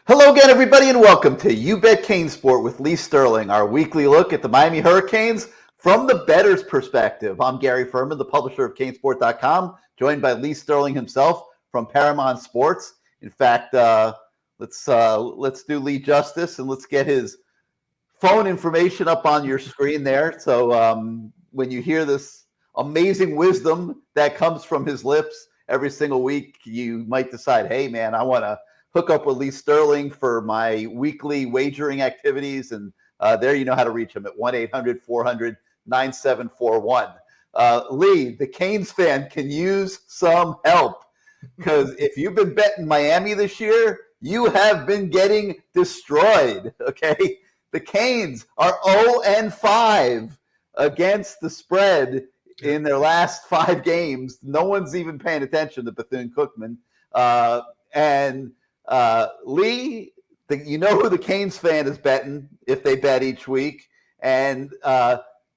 Hello again, everybody, and welcome to You Bet CaneSport with Lee Sterling, our weekly look at the Miami Hurricanes from the bettor's perspective. I'm Gary Furman, the publisher of CaneSport.com, joined by Lee Sterling himself from Paramount Sports. In fact, let's do Lee justice and let's get his phone information up on your screen there. So when you hear this amazing wisdom that comes from his lips every single week, you might decide, hey, man, I want to hook up with Lee Sterling for my weekly wagering activities. And there you know how to reach him at 1-800-400-9741. Lee, the Canes fan can use some help because if you've been betting Miami this year, you have been getting destroyed, okay? The Canes are 0-5 against the spread in their last 5 games. No one's even paying attention to Bethune-Cookman. Lee, you know who the Canes fan is betting if they bet each week. And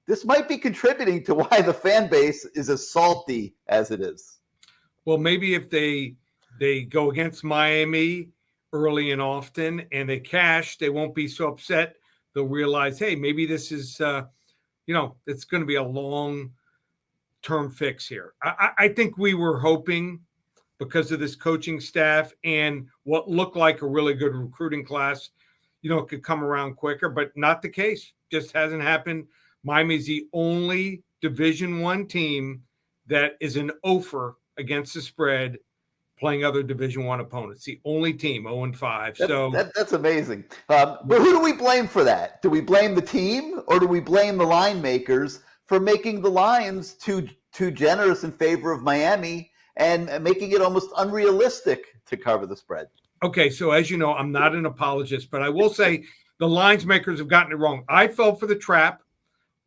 this might be contributing to why the fan base is as salty as it is. Well, maybe if they go against Miami early and often and they cash, they won't be so upset. They'll realize, hey, maybe this is, it's going to be a long-term fix here. I think we were hoping because of this coaching staff and what looked like a really good recruiting class, it could come around quicker, but not the case. Just hasn't happened. Miami's the only Division I team that is an offer against the spread playing other Division I opponents. The only team, 0-5. That's amazing. But who do we blame for that? Do we blame the team or do we blame the line makers for making the lines too generous in favor of Miami and making it almost unrealistic to cover the spread? Okay, so as you know, I'm not an apologist, but I will say the lines makers have gotten it wrong. I fell for the trap.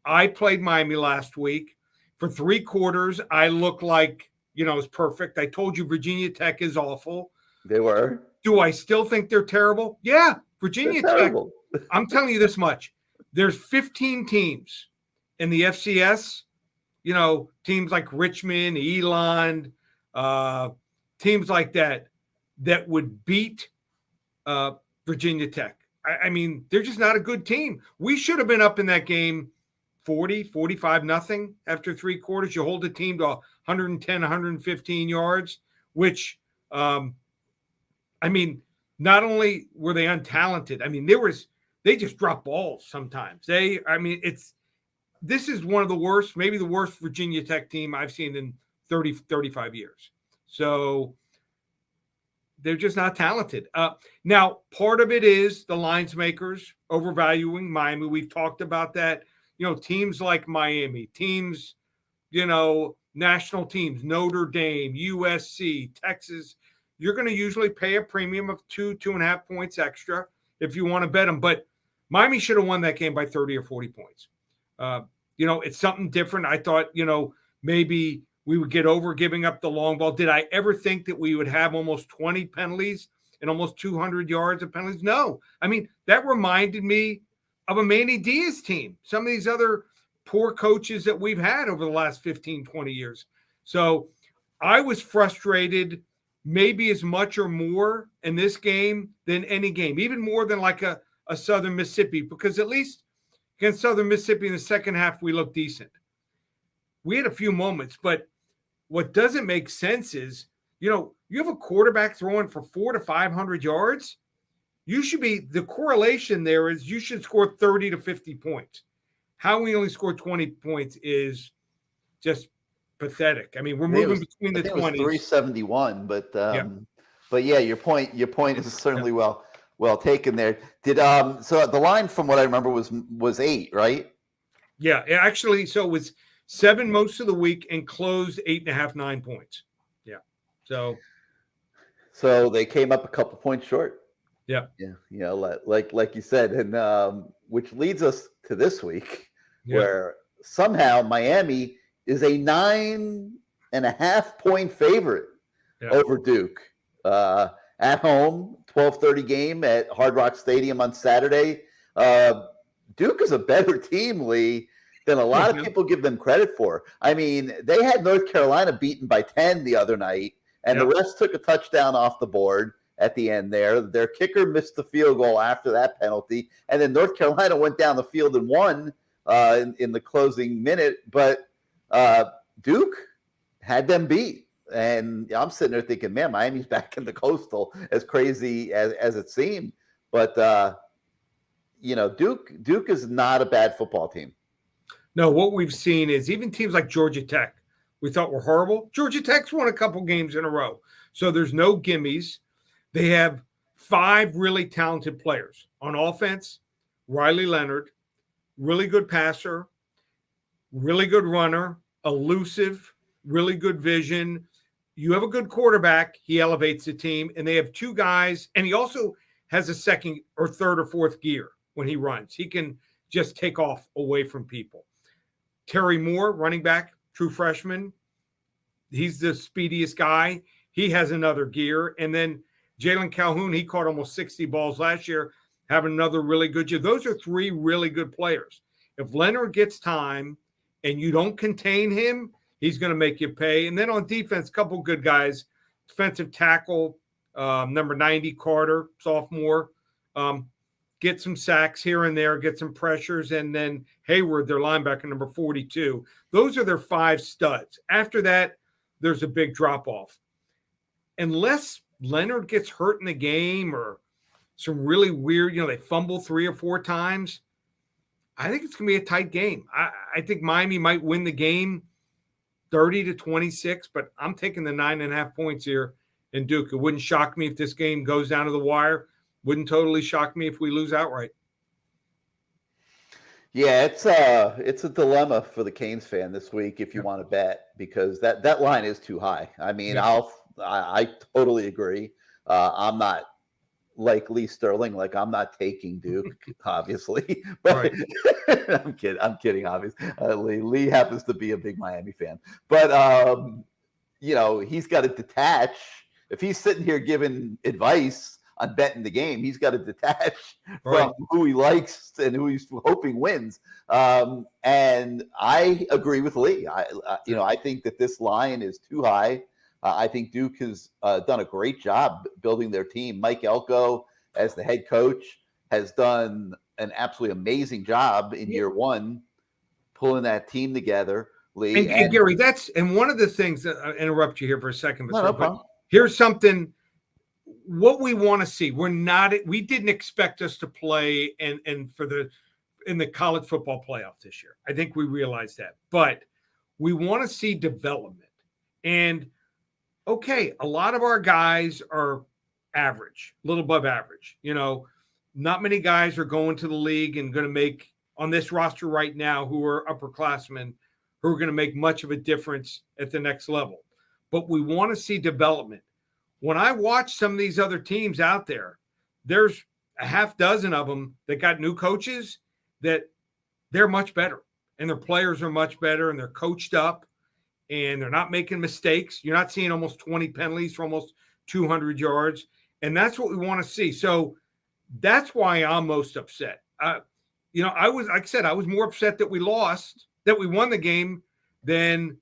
I played Miami last week. For 3 quarters, I looked like, it's perfect. I told you Virginia Tech is awful. They were. Do I still think they're terrible? Yeah, Virginia Tech. I'm telling you this much. There's 15 teams in the FCS, teams like Richmond, Elon, teams like that would beat Virginia Tech. I mean, they're just not a good team. We should have been up in that game 45-0 after 3 quarters. You hold the team to 110, 115 yards, which, not only were they untalented, they just drop balls sometimes. This is one of the worst, maybe the worst Virginia Tech team I've seen in 30, 35 years. So they're just not talented. Now, part of it is the lines makers overvaluing Miami. We've talked about that. Teams like Miami, teams, national teams, Notre Dame, USC, Texas, you're going to usually pay a premium of 2.5 points extra if you want to bet them. But Miami should have won that game by 30 or 40 points. It's something different. I thought, maybe we would get over giving up the long ball. Did I ever think that we would have almost 20 penalties and almost 200 yards of penalties? No. That reminded me of a Manny Diaz team, some of these other poor coaches that we've had over the last 15, 20 years. So I was frustrated maybe as much or more in this game than any game, even more than like a Southern Mississippi, because at least against Southern Mississippi in the second half, we looked decent. We had a few moments, but what doesn't make sense is, you have a quarterback throwing for 400 to 500 yards. The correlation there is you should score 30 to 50 points. How we only scored 20 points is just pathetic. We're moving between the 20s. 371, but yeah, your point is certainly well taken there. So the line from what I remember was 8, right? Yeah, actually, so it was 7 most of the week and closed 8.5, 9 points. Yeah. So they came up a couple points short. Yeah. Yeah. Like you said, and which leads us to this week where somehow Miami is a 9.5 point favorite over Duke. At home, 12:30 game at Hard Rock Stadium on Saturday. Duke is a better team, Lee, than a lot of people give them credit for. They had North Carolina beaten by 10 the other night, and the rest took a touchdown off the board. at the end there. Their kicker missed the field goal after that penalty, and then North Carolina went down the field and won in the closing minute. But Duke had them beat. And I'm sitting there thinking, man, Miami's back in the Coastal, as crazy as it seemed. But, Duke is not a bad football team. No, what we've seen is even teams like Georgia Tech, we thought were horrible. Georgia Tech's won a couple games in a row. So there's no gimmies. They have 5 really talented players on offense. Riley Leonard, really good passer, really good runner, elusive, really good vision. You have a good quarterback, he elevates the team, and they have 2 guys, and he also has a second or third or fourth gear when he runs. He can just take off away from people. Terry Moore, running back, true freshman, he's the speediest guy. He has another gear. And then Jalen Calhoun, he caught almost 60 balls last year, having another really good year. Those are 3 really good players. If Leonard gets time and you don't contain him, he's going to make you pay. And then on defense, a couple good guys. Defensive tackle, number 90, Carter, sophomore. Get some sacks here and there, get some pressures. And then Hayward, their linebacker, number 42. Those are their 5 studs. After that, there's a big drop-off. Unless Leonard gets hurt in the game or some really weird, they fumble 3 or 4 times, I think it's going to be a tight game. I think Miami might win the game 30-26, but I'm taking the 9.5 points here in Duke. It wouldn't shock me if this game goes down to the wire. Wouldn't totally shock me if we lose outright. Yeah, it's a dilemma for the Canes fan this week if you want to bet, because that line is too high. I mean, I totally agree. I'm not like Lee Sterling, like I'm not taking Duke, obviously. But right. I'm kidding, obviously. Lee happens to be a big Miami fan. But he's got to detach. If he's sitting here giving advice on betting the game, he's got to detach from who he likes and who he's hoping wins. And I agree with Lee. I think that this line is too high. I think Duke has done a great job building their team. Mike Elko, as the head coach, has done an absolutely amazing job in year 1, pulling that team together. Lee and Gary, that's one of the things that I interrupt you here for a second, but here's something. What we want to see, we didn't expect us to play in the college football playoff this year. I think we realized that, but we want to see development. And okay, a lot of our guys are average, a little above average. Not many guys are going to the league and going to make on this roster right now who are upperclassmen who are going to make much of a difference at the next level. But we want to see development. When I watch some of these other teams out there, there's a half dozen of them that got new coaches that they're much better and their players are much better and they're coached up and they're not making mistakes. You're not seeing almost 20 penalties for almost 200 yards. And that's what we want to see. So that's why I'm most upset. I was more upset that we lost, that we won the game than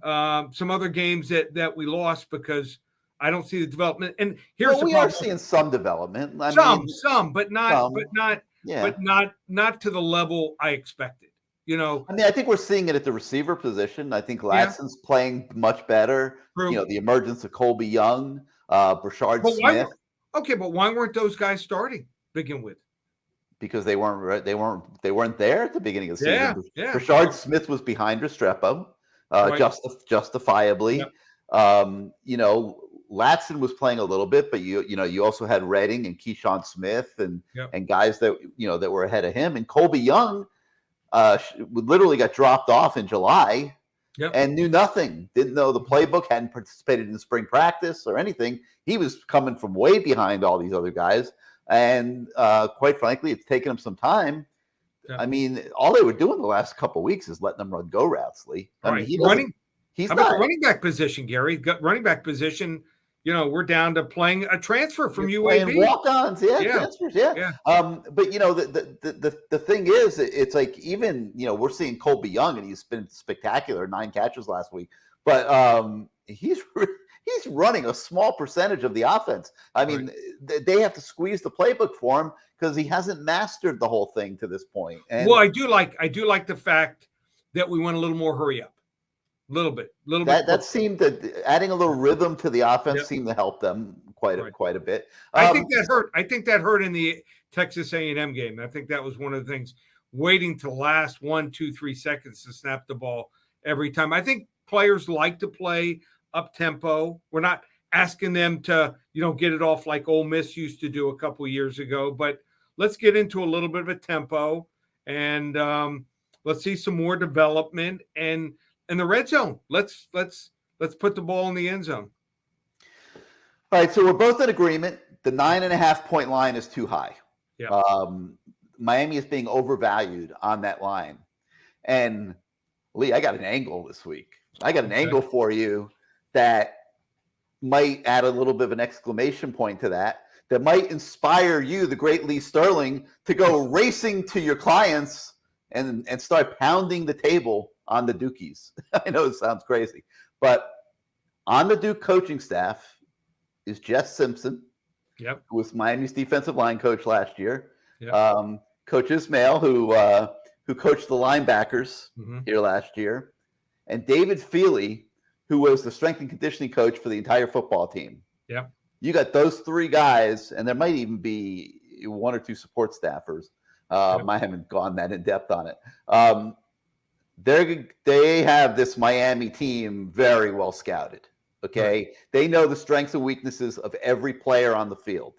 some other games that we lost, because I don't see the development. And here's we are seeing some development. Some, but not to the level I expected. I think we're seeing it at the receiver position. I think Latson's playing much better. True. The emergence of Colby Young, Brashard Smith. But why weren't those guys starting to begin with? Because they weren't there at the beginning of the season. Yeah. Brashard Smith was behind Restrepo, justifiably. Yep. Latson was playing a little bit, but you also had Redding and Keyshawn Smith and guys that that were ahead of him. And Colby Young literally got dropped off in July and knew nothing. Didn't know the playbook, hadn't participated in spring practice or anything. He was coming from way behind all these other guys. And quite frankly, it's taken him some time. Yeah. I mean, all they were doing the last couple of weeks is letting them run go routes, Lee. I mean, How about the running back position, Gary? Running back position, we're down to playing a transfer from UAB. Playing walk-ons, transfers, yeah. But the thing is, it's like, even we're seeing Colby Young, and he's been spectacular, 9 catches last week. But he's he's running a small percentage of the offense. I mean, they have to squeeze the playbook for him because he hasn't mastered the whole thing to this point. And well, I do like the fact that we went a little more hurry up, a little bit. That seemed that adding a little rhythm to the offense Yep. seemed to help them quite a bit. I think that hurt. I think that hurt in the Texas A&M game. I think that was one of the things. Waiting to the last 1, 2, 3 seconds to snap the ball every time. I think players like to play up tempo. We're not asking them to, get it off like Ole Miss used to do a couple of years ago, but let's get into a little bit of a tempo and let's see some more development and in the red zone. Let's put the ball in the end zone. All right, so we're both in agreement. The 9.5-point line is too high. Yeah. Miami is being overvalued on that line. And Lee, I got an angle this week. I got an angle for you that might add a little bit of an exclamation point to that might inspire you, the great Lee Sterling, to go racing to your clients and start pounding the table on the Dukies. I know it sounds crazy, but on the Duke coaching staff is Jess Simpson, who was Miami's defensive line coach last year. Yep. Coach Ismail, who coached the linebackers here last year, and David Feely, who was the strength and conditioning coach for the entire football team. Yeah, you got those three guys, and there might even be 1 or 2 support staffers. I haven't gone that in depth on it. They have this Miami team very well scouted. Okay, they know the strengths and weaknesses of every player on the field,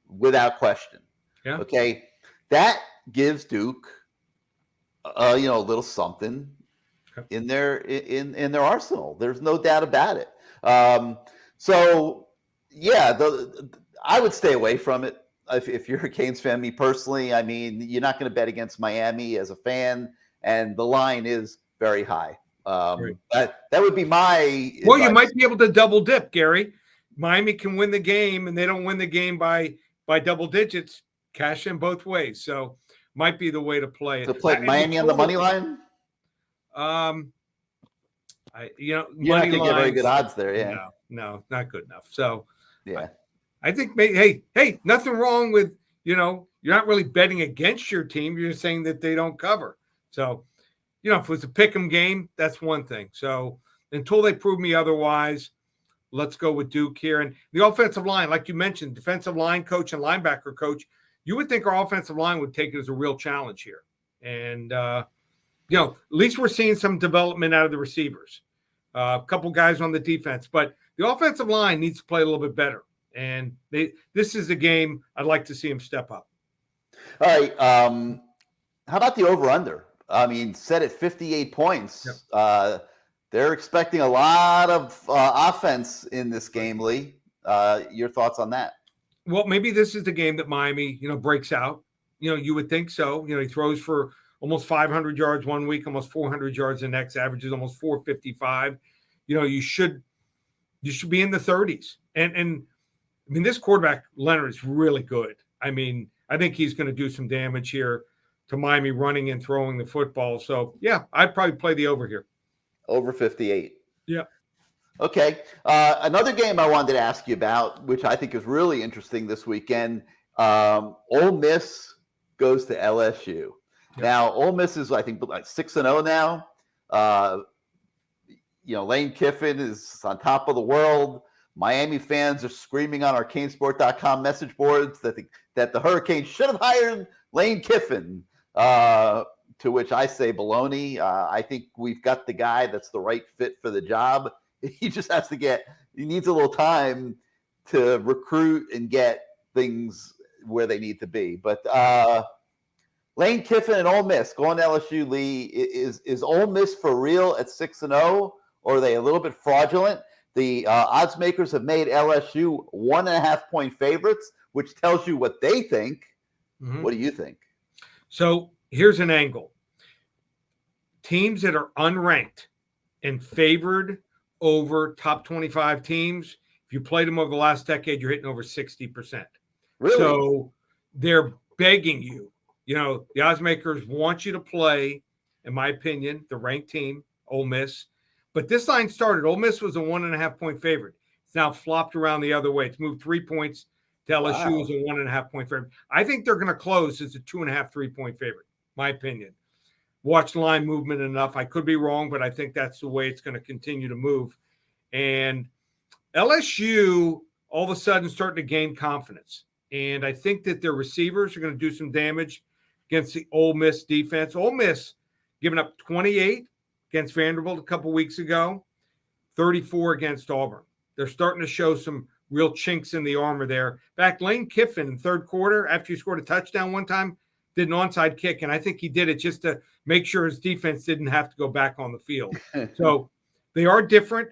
without question. Yeah. Okay, that gives Duke, a little something in their arsenal. There's no doubt about it. So yeah, I would stay away from it if you're a Canes fan. Me personally, I mean, you're not going to bet against Miami as a fan, and the line is very high. That would be my. Well, advice. You might be able to double dip, Gary. Miami can win the game, and they don't win the game by double digits. Cash in both ways, so might be the way to play it. To play Miami on the money line. You're not going to get very good odds there. Yeah, no, not good enough. So yeah, I think maybe hey, nothing wrong with you're not really betting against your team. You're just saying that they don't cover. So if it was a pick'em game, that's one thing. So until they prove me otherwise, let's go with Duke here. And the offensive line, like you mentioned, defensive line coach and linebacker coach. You would think our offensive line would take it as a real challenge here. And, at least we're seeing some development out of the receivers. A couple guys on the defense. But the offensive line needs to play a little bit better. And this is the game I'd like to see them step up. All right. How about the over-under? I mean, set at 58 points. Yep. They're expecting a lot of offense in this game, Lee. Your thoughts on that? Well, maybe this is the game that Miami, breaks out. You would think so. He throws for almost 500 yards one week, almost 400 yards the next, averages almost 455. You should be in the 30s. And I mean, this quarterback, Leonard, is really good. I mean, I think he's going to do some damage here to Miami running and throwing the football. So, yeah, I'd probably play the over here. Over 58. Yeah. Okay. Another game I wanted to ask you about, which I think is really interesting this weekend. Ole Miss goes to LSU. Yeah. Now, Ole Miss is, I think, like 6-0 now. Lane Kiffin is on top of the world. Miami fans are screaming on our CaneSport.com message boards that the Hurricanes should have hired Lane Kiffin. To which I say baloney. I think we've got the guy that's the right fit for the job. He just has to he needs a little time to recruit and get things where they need to be. But Lane Kiffin and Ole Miss going to LSU, Lee, is Ole Miss for real at 6-0, or are they a little bit fraudulent? The odds makers have made LSU 1.5-point favorites, which tells you what they think. Mm-hmm. What do you think? So here's an angle. Teams that are unranked and favored over top 25 teams, if you played them over the last decade, you're hitting over 60%. Really? So they're begging you. The odds makers want you to play, in my opinion, the ranked team, Ole Miss. But this line started. Ole Miss was a 1.5-point favorite. It's now flopped around the other way. It's moved 3 points to LSU as a 1.5-point favorite. I think they're going to close as a 2.5, 3-point favorite, my opinion. Watch line movement enough. I could be wrong, but I think that's the way it's going to continue to move. And LSU all of a sudden starting to gain confidence. And I think that their receivers are going to do some damage against the Ole Miss defense. Ole Miss giving up 28 against Vanderbilt a couple weeks ago, 34 against Auburn. They're starting to show some real chinks in the armor there. In fact, Lane Kiffin in third quarter, after he scored a touchdown one time, did an onside kick, and I think he did it just to make sure his defense didn't have to go back on the field. So they are different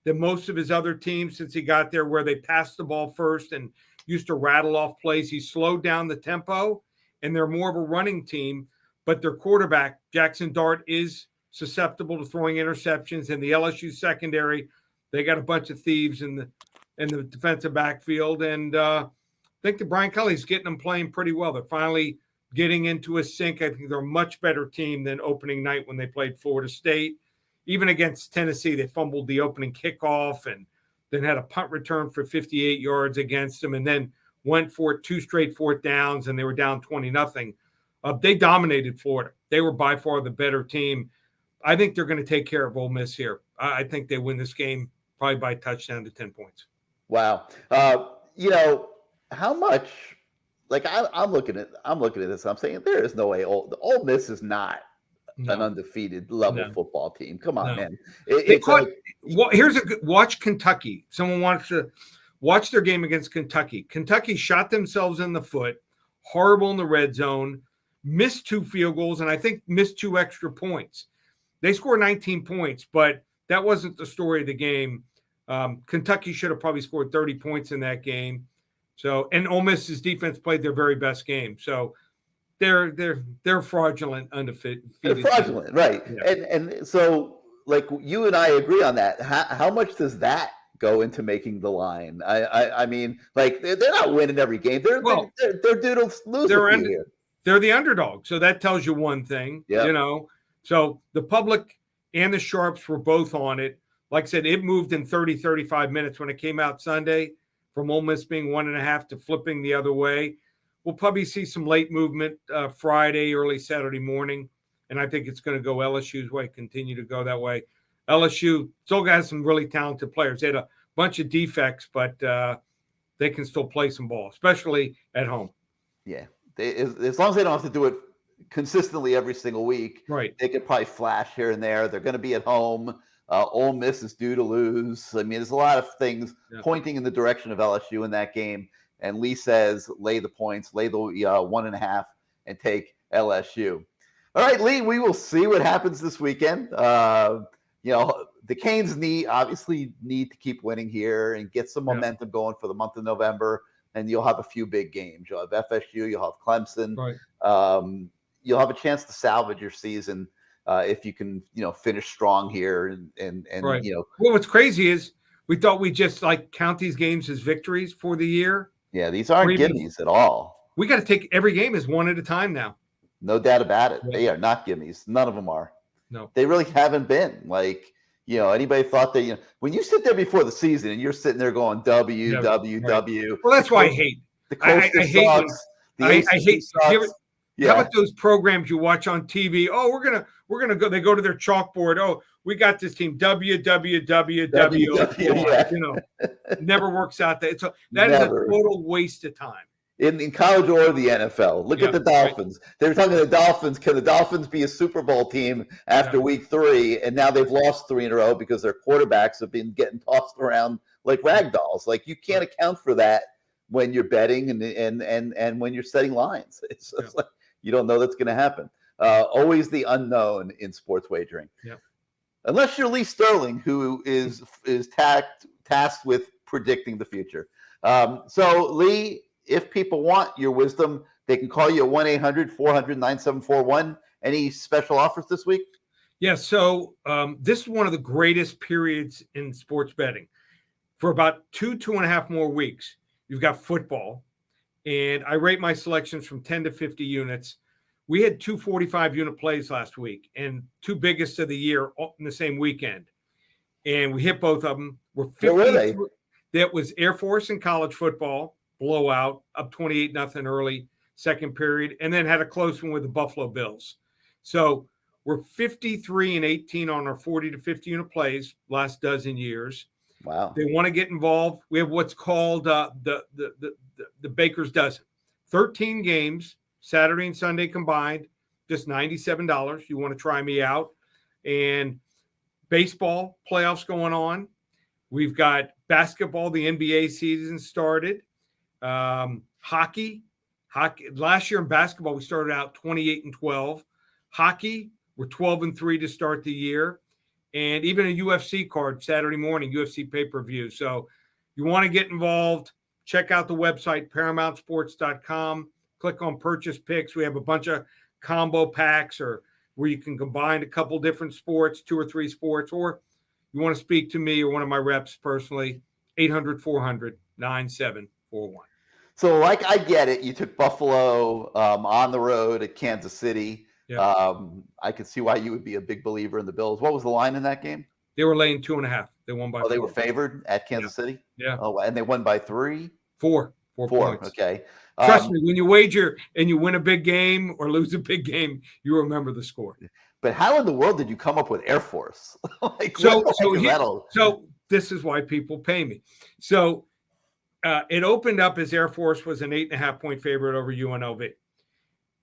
than most of his other teams since he got there, where they passed the ball first and used to rattle off plays. He slowed down the tempo, and they're more of a running team, but their quarterback, Jackson Dart, is susceptible to throwing interceptions. And the LSU secondary, they got a bunch of thieves in the defensive backfield. And I think that Brian Kelly's getting them playing pretty well. They're finally getting into a sync. I think they're a much better team than opening night when they played Florida State. Even against Tennessee, they fumbled the opening kickoff and then had a punt return for 58 yards against them, and then went for 2 straight 4th downs, and they were down 20-0. They dominated Florida. They were by far the better team. I think they're going to take care of Ole Miss here. I think they win this game probably by a touchdown to 10 points. Wow. How much? Like I'm looking at this. I'm saying there is no way Ole Miss is not an undefeated level football team. Come on, man. Here's a good watch. Kentucky. Someone wants to watch their game against Kentucky. Kentucky shot themselves in the foot, horrible in the red zone, missed 2 field goals, and I think missed 2 extra points. They scored 19 points, but that wasn't the story of the game. Kentucky should have probably scored 30 points in that game. So, and Ole Miss's defense played their very best game. So they're fraudulent, undefeated. They're fraudulent, right? Yeah. And so, like, you and I agree on that. How much does that go into making the line? I mean, like, they're not winning every game. They're due to lose. They're the underdog, so that tells you one thing. Yep. So the public and the sharps were both on it. Like I said, it moved in 30, 35 minutes when it came out Sunday, from Ole Miss being 1.5 to flipping the other way. We'll probably see some late movement Friday, early Saturday morning, and I think it's going to go LSU's way, continue to go that way. LSU still has some really talented players. They had a bunch of defects, but they can still play some ball, especially at home. Yeah, as long as they don't have to do it consistently every single week, right? They could probably flash here and there. They're going to be at home. Ole Miss is due to lose. I mean, there's a lot of things pointing in the direction of LSU in that game. And Lee says, lay the points, lay the 1.5, and take LSU. All right, Lee, we will see what happens this weekend. The Canes obviously need to keep winning here and get some momentum going for the month of November. And you'll have a few big games. You'll have FSU, you'll have Clemson. Right. You'll have a chance to salvage your season if you can, finish strong here. And right. Well, what's crazy is we thought we just count these games as victories for the year. Yeah, these aren't gimmies at all. We got to take every game as one at a time now. No doubt about it. Yeah. They are not gimmies. None of them are. No. They really haven't been. Anybody thought that, when you sit there before the season and you're sitting there going W. Well, that's why I hate. The Coastal sucks. I hate. Sucks. How about those programs you watch on TV? Oh, we're gonna go. They go to their chalkboard. Oh, we got this team. W. Never works out. That is a total waste of time. In college or the NFL. Look at the Dolphins. Right. They were talking to the Dolphins. Can the Dolphins be a Super Bowl team after week 3? And now they've lost 3 in a row because their quarterbacks have been getting tossed around like rag dolls. Like, you can't account for that when you're betting and when you're setting lines. It's like you don't know that's going to happen. Always the unknown in sports wagering. Yeah. Unless you're Lee Sterling, who is tasked with predicting the future. So, Lee, if people want your wisdom, they can call you at 1-800-400-9741. Any special offers this week? Yeah, so this is one of the greatest periods in sports betting. For about 2.5 more weeks, you've got football, and I rate my selections from 10 to 50 units. We had 2 45-unit plays last week, and 2 biggest of the year in the same weekend. and we hit both of them. We're 50. Where were they? That was Air Force and college football blowout, up 28-0 early second period, and then had a close one with the Buffalo Bills. So we're 53-18 on our 40 to 50 unit plays last dozen years. Wow. They want to get involved. We have what's called the Baker's Dozen. 13 games, Saturday and Sunday combined, just $97. You want to try me out. And baseball playoffs going on. We've got basketball, the NBA season started. Hockey. Last year in basketball, we started out 28-12. Hockey, we're 12-3 to start the year. And even a UFC card Saturday morning, UFC pay-per-view. So you want to get involved, check out the website, ParamountSports.com. Click on Purchase Picks. We have a bunch of combo packs or where you can combine a couple different sports, 2 or 3 sports, or you want to speak to me or one of my reps personally, 800-400-9741. So, like, I get it. You took Buffalo on the road at Kansas City. Yeah. I could see why you would be a big believer in the Bills. What was the line in that game? They were laying 2.5. They won by 4. They were favored at Kansas City? Yeah. Oh, and they won by 3? 4 points. Okay. Trust me, when you wager and you win a big game or lose a big game, you remember the score. But how in the world did you come up with Air Force? So this is why people pay me. So it opened up as Air Force was an 8.5-point favorite over UNLV.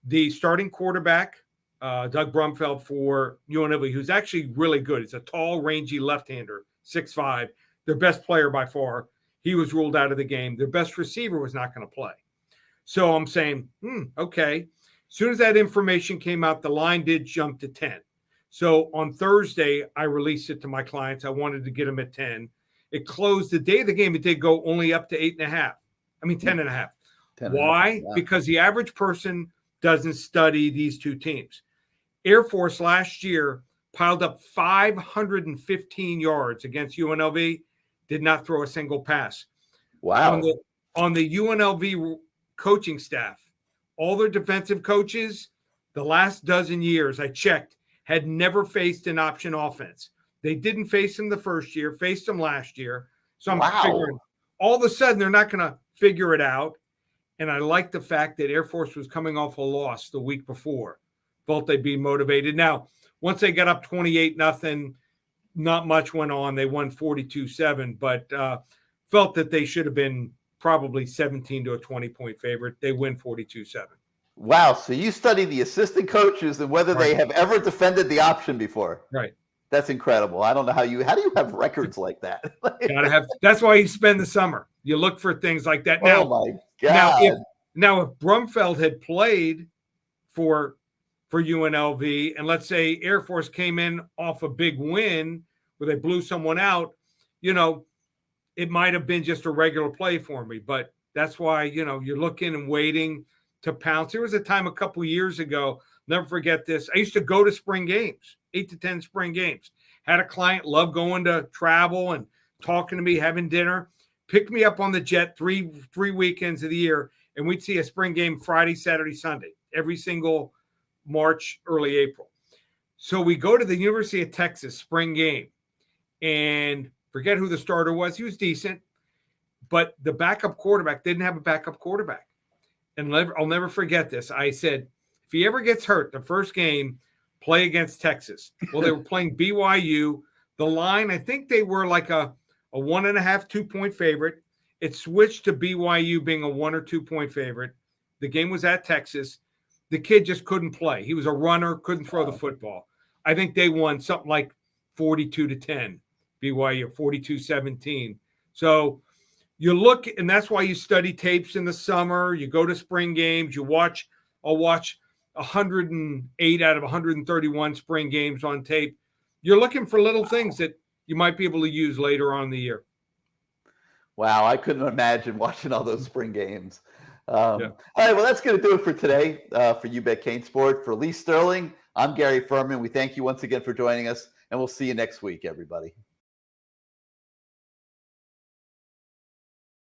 The starting quarterback, Doug Brumfeld for UNLV, who's actually really good. He's a tall, rangy left-hander, 6'5", their best player by far. He was ruled out of the game. Their best receiver was not going to play. So I'm saying, okay. As soon as that information came out, the line did jump to 10. So on Thursday, I released it to my clients. I wanted to get them at 10. It closed the day of the game. It did go only up to 8.5. I mean, 10.5. Why? Yeah. Because the average person doesn't study these two teams. Air Force last year piled up 515 yards against UNLV, did not throw a single pass. Wow. On the UNLV coaching staff, all their defensive coaches, the last dozen years I checked, had never faced an option offense. They didn't face them the first year, faced them last year. So I'm figuring all of a sudden they're not going to figure it out. And I like the fact that Air Force was coming off a loss the week before. Felt they'd be motivated. Now, once they got up 28-0, not much went on. They won 42-7, but felt that they should have been probably 17 to a 20-point favorite. They win 42-7. Wow. So you study the assistant coaches and whether they have ever defended the option before. Right. That's incredible. I don't know how do you have records like that? Gotta have. That's why you spend the summer. You look for things like that. Now, oh my God. Now if Brumfeld had played for UNLV, and let's say Air Force came in off a big win where they blew someone out, it might have been just a regular play for me. But that's why, you're looking and waiting to pounce. There was a time a couple years ago, never forget this. I used to go to spring games, 8 to 10 spring games. Had a client, loved going to travel and talking to me, having dinner. Picked me up on the jet three weekends of the year, and we'd see a spring game Friday, Saturday, Sunday, every single March, early April. So we go to the University of Texas spring game, and forget who the starter was. He was decent, but the backup quarterback didn't have a backup quarterback. And I'll never forget this. I said, if he ever gets hurt, the first game, play against Texas. Well, they were playing BYU. The line, I think they were like a 1.5, 2-point favorite. It switched to BYU being a 1 or 2-point favorite. The game was at Texas. The kid just couldn't play. He was a runner, couldn't throw the football. I think they won something like 42-10, BYU, 42-17. So you look, and that's why you study tapes in the summer. You go to spring games. I'll watch 108 out of 131 spring games on tape. You're looking for little things that you might be able to use later on in the year. Wow, I couldn't imagine watching all those spring games. All right, well, that's going to do it for today for You Bet CaneSport. For Lee Sterling, I'm Gary Furman. We thank you once again for joining us, and we'll see you next week, everybody.